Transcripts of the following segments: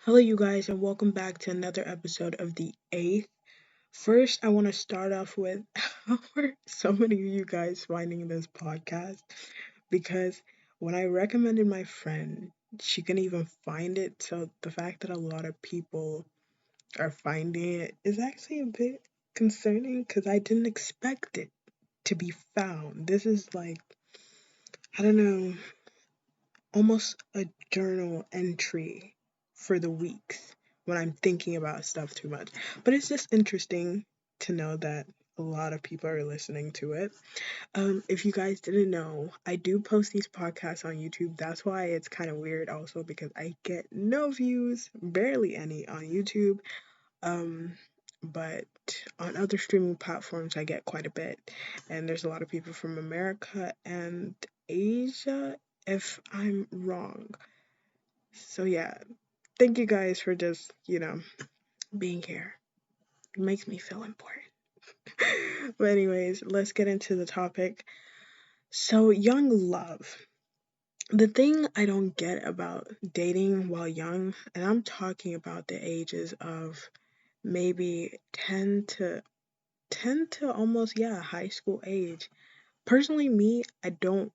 Hello, you guys, and welcome back to another episode of The Eighth. First, I want to start off with how are so many of you guys finding this podcast? Because when I recommended my friend, she couldn't even find it. So the fact that a lot of people are finding it is actually a bit concerning because I didn't expect it to be found. This is like, I don't know, almost a journal entry for the weeks when I'm thinking about stuff too much. But it's just interesting to know that a lot of people are listening to it. If you guys didn't know, I do post these podcasts on YouTube. That's why it's kind of weird also because I get no views, barely any on YouTube. Um, but on other streaming platforms, I get quite a bit. And there's a lot of people from America and Asia, if I'm wrong. So, yeah, thank you guys for just, being here. It makes me feel important. But, anyways, let's get into the topic. So, young love. The thing I don't get about dating while young, and I'm talking about the ages of maybe 10 to almost, yeah, high school age. Personally, me, I don't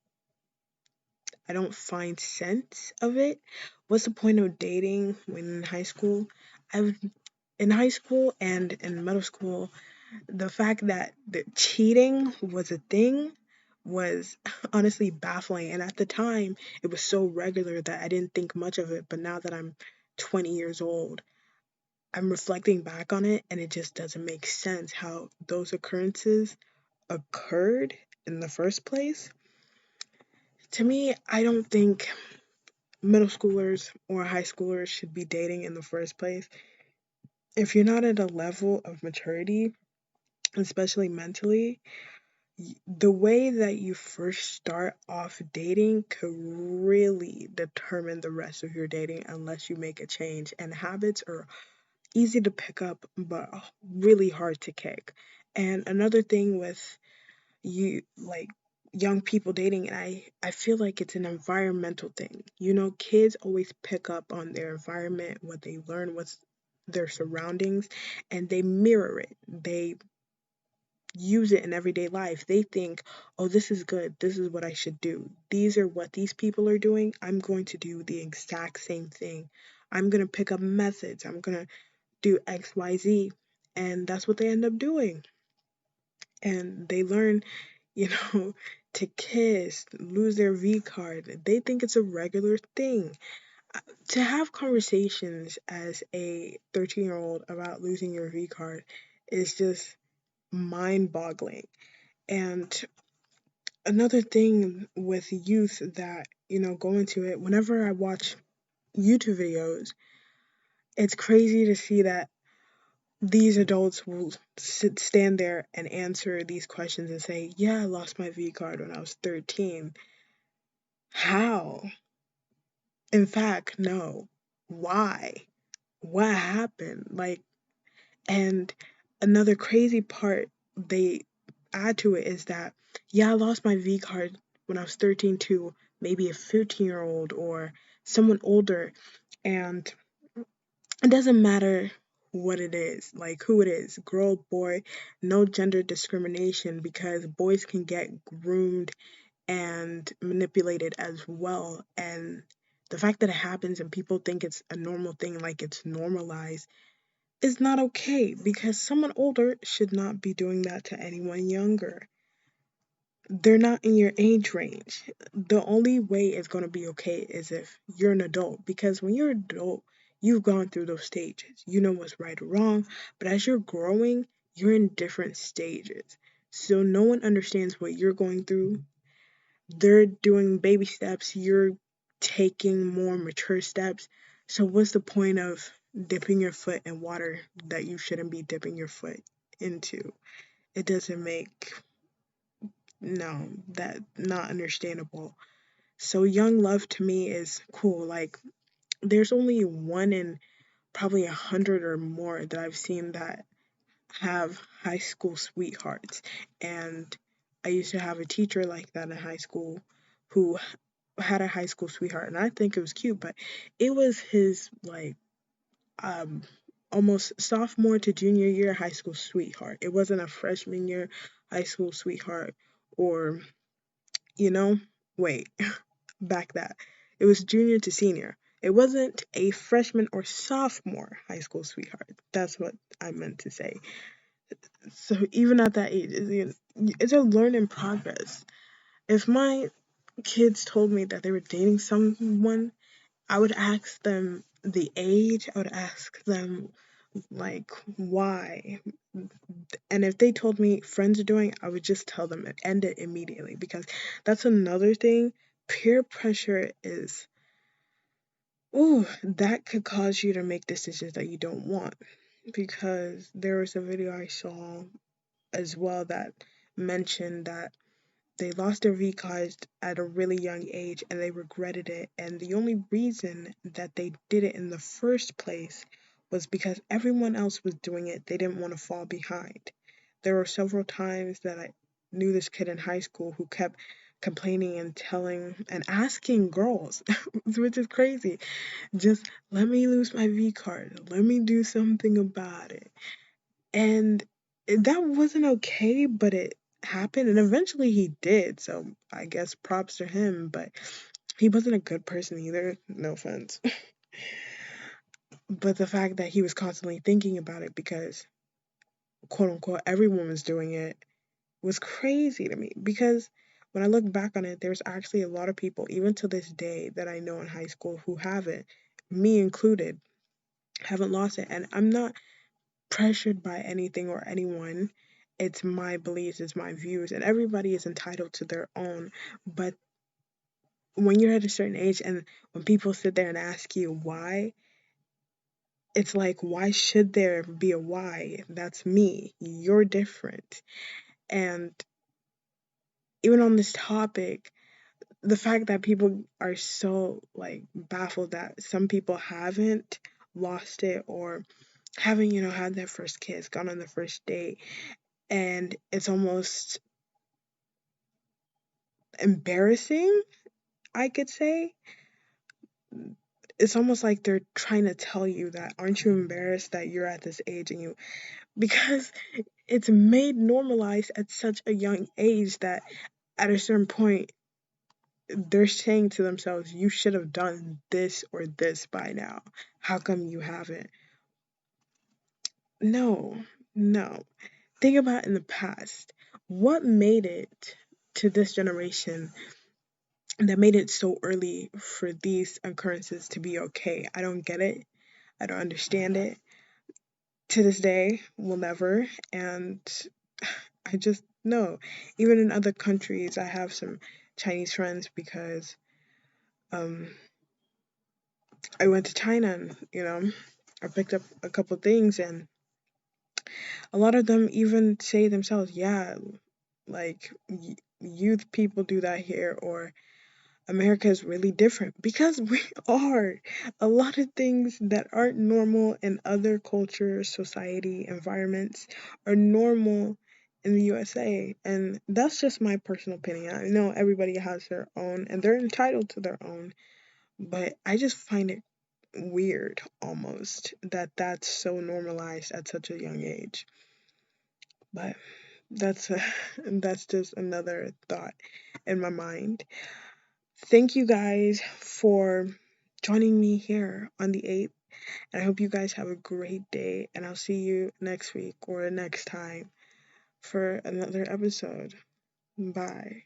find sense of it. What's the point of dating when in high school? I in high school and in middle school, the fact that the cheating was a thing was honestly baffling. And at the time, it was so regular that I didn't think much of it. But now that I'm 20 years old, I'm reflecting back on it and it just doesn't make sense how those occurrences occurred in the first place. To me, I don't think middle schoolers or high schoolers should be dating in the first place. If you're not at a level of maturity, especially mentally, the way that you first start off dating could really determine the rest of your dating unless you make a change. And habits are easy to pick up, but really hard to kick. And another thing with you, like young people dating, and I feel like it's an environmental thing. Kids always pick up on their environment, what they learn, what's their surroundings, and they mirror it. They use it in everyday life. They think, oh, this is good. This is what I should do. These are what these people are doing. I'm going to do the exact same thing. I'm going to pick up methods. I'm going to do XYZ. And that's what they end up doing. And they learn, you know, to kiss, lose their V card. They think it's a regular thing. To have conversations as a 13-year-old about losing your V card is just mind boggling. And another thing with youth that, go into it, whenever I watch YouTube videos, it's crazy to see that these adults will stand there and answer these questions and say, yeah, I lost my V card when I was 13. How? In fact, no. Why? What happened? And another crazy part they add to it is that, yeah, I lost my V card when I was 13 to maybe a 15-year-old or someone older. And it doesn't matter what it is, like who it is, girl, boy, no gender discrimination because boys can get groomed and manipulated as well. And the fact that it happens and people think it's a normal thing, like it's normalized, is not okay because someone older should not be doing that to anyone younger. They're not in your age range. The only way it's going to be okay is if you're an adult because when you're an adult, you've gone through those stages. You know what's right or wrong, but as you're growing, you're in different stages. So no one understands what you're going through. They're doing baby steps, you're taking more mature steps. So what's the point of dipping your foot in water that you shouldn't be dipping your foot into? It doesn't make no, that not understandable. So young love to me is cool. Like there's only one in probably 100 or more that I've seen that have high school sweethearts. And I used to have a teacher like that in high school who had a high school sweetheart and I think it was cute, but it was his like um almost sophomore to junior year high school sweetheart. It wasn't a freshman year high school sweetheart or, you know, wait, back that. It was junior to senior. It wasn't a freshman or sophomore high school sweetheart. That's what I meant to say. So even at that age, it's a learn in progress. If my kids told me that they were dating someone, I would ask them the age. I would ask them like why. And if they told me friends are doing, I would just tell them and end it immediately because that's another thing. Peer pressure is, ooh, that could cause you to make decisions that you don't want. Because there was a video I saw as well that mentioned that they lost their V cards at a really young age and they regretted it. And the only reason that they did it in the first place was because everyone else was doing it. They didn't want to fall behind. There were several times that I knew this kid in high school who kept complaining and telling and asking girls, which is crazy, just let me lose my V card. Let me do something about it. And that wasn't okay, but it happened and eventually he did. So I guess props to him, but he wasn't a good person either. No offense. But the fact that he was constantly thinking about it because quote unquote everyone was doing it was crazy to me because when I look back on it, there's actually a lot of people, even to this day, that I know in high school who haven't, me included, haven't lost it. And I'm not pressured by anything or anyone. It's my beliefs, it's my views, and everybody is entitled to their own. But when you're at a certain age and when people sit there and ask you why, it's like, why should there be a why? That's me. You're different. And even on this topic, the fact that people are so like baffled that some people haven't lost it or haven't, had their first kiss, gone on their first date, and it's almost embarrassing, I could say. It's almost like they're trying to tell you that aren't you embarrassed that you're at this age and you because it's made normalized at such a young age that at a certain point they're saying to themselves, you should have done this or this by now. How come you haven't? No, no. Think about in the past. What made it to this generation that made it so early for these occurrences to be okay? I don't get it. I don't understand it. To this day, will never. And I just know. Even in other countries, I have some Chinese friends because um, I went to China and, I picked up a couple things and a lot of them even say themselves, yeah, like youth people do that here or America is really different because we are. A lot of things that aren't normal in other cultures, society, environments are normal in the USA. And that's just my personal opinion. I know everybody has their own and they're entitled to their own, but I just find it weird almost that that's so normalized at such a young age. But that's that's just another thought in my mind. Thank you guys for joining me here on the 8th. And I hope you guys have a great day. And I'll see you next week or next time for another episode. Bye.